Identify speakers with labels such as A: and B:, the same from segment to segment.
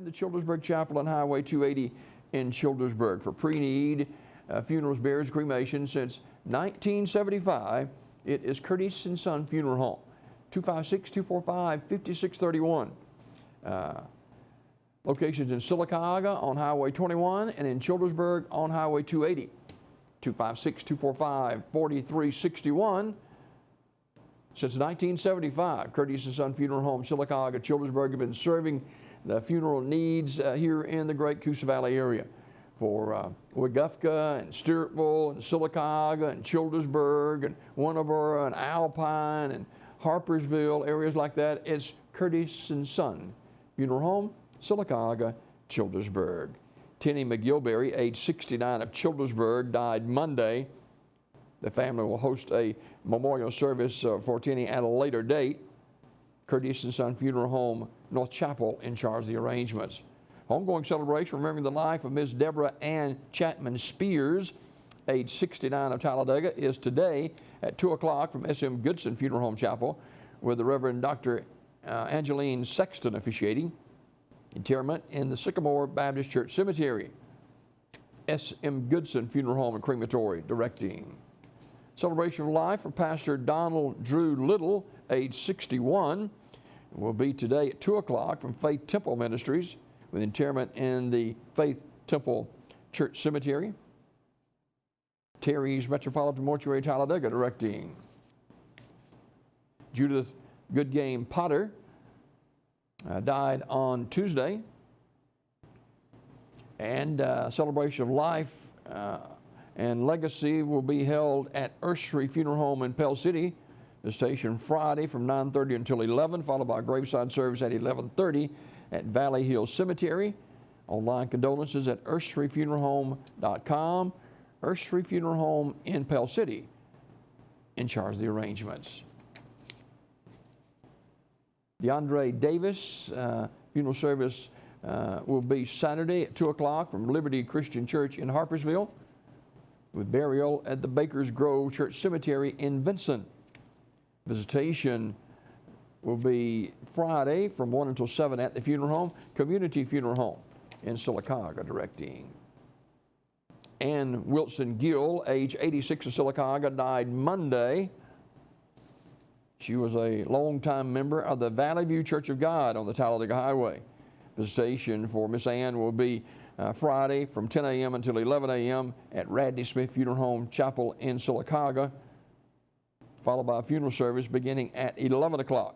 A: and the Childersburg Chapel on Highway 280 in Childersburg. For pre-need funerals, burials, cremation since 1975, it is Curtis & Son Funeral Home, 256-245-5631. Locations in Sylacauga on Highway 21 and in Childersburg on Highway 280, 256-245-4361. Since 1975, Curtis & Son Funeral Home, Sylacauga, Childersburg have been serving the funeral needs here in the Great Coosa Valley area. For Weguffka and Stewartville and Sylacauga and Childersburg and Winneboro and Alpine and Harpersville, areas like that, it's Curtis & Son Funeral Home, Sylacauga, Childersburg. Tenny McGilberry, age 69 of Childersburg, died Monday. The family will host a memorial service for Tenny at a later date. Curtis & Son Funeral Home, North Chapel, in charge of the arrangements. Homegoing celebration remembering the life of Miss Deborah Ann Chapman Spears, age 69 of Talladega, is today at 2 o'clock from S.M. Goodson Funeral Home Chapel, with the Reverend Dr. Angeline Sexton officiating. Interment in the Sycamore Baptist Church Cemetery. S.M. Goodson Funeral Home and Crematory directing. Celebration of life for Pastor Donald Drew Little, age 61, will be today at 2 o'clock from Faith Temple Ministries, with interment in the Faith Temple Church Cemetery. Terry's Metropolitan Mortuary, Talladega, directing. Judith Goodgame Potter died on Tuesday. And celebration of life and legacy will be held at Ursery Funeral Home in Pell City. The station Friday from 9:30 until 11, followed by a graveside service at 11:30 at Valley Hill Cemetery. Online condolences at urseryfuneralhome.com. Ursery Funeral Home in Pell City, in charge of the arrangements. DeAndre Davis funeral service will be Saturday at 2 o'clock from Liberty Christian Church in Harpersville, with burial at the Bakers Grove Church Cemetery in Vincent. Visitation will be Friday from 1 until 7 at the funeral home, Community Funeral Home in Sylacauga, directing. Ann Wilson Gill, age 86 of Sylacauga, died Monday. She was a longtime member of the Valley View Church of God on the Talladega Highway. Visitation for Miss Ann will be Friday from 10 a.m. until 11 a.m. at Radney Smith Funeral Home Chapel in Sylacauga, followed by a funeral service beginning at 11 o'clock.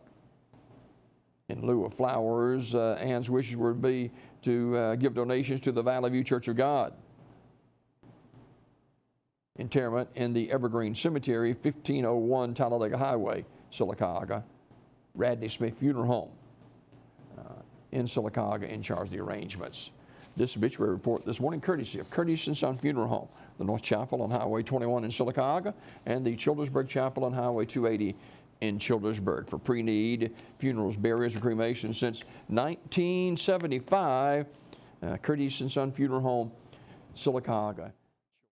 A: In lieu of flowers, Ann's wishes would be to give donations to the Valley View Church of God. Interment in the Evergreen Cemetery, 1501 Talladega Highway, Sylacauga. Radney Smith Funeral Home in Sylacauga, in charge of the arrangements. This obituary report this morning, courtesy of Curtis & Son Funeral Home, the North Chapel on Highway 21 in Sylacauga, and the Childersburg Chapel on Highway 280 in Childersburg. For pre-need funerals, burials, and cremations since 1975, Curtis & Son Funeral Home, Sylacauga.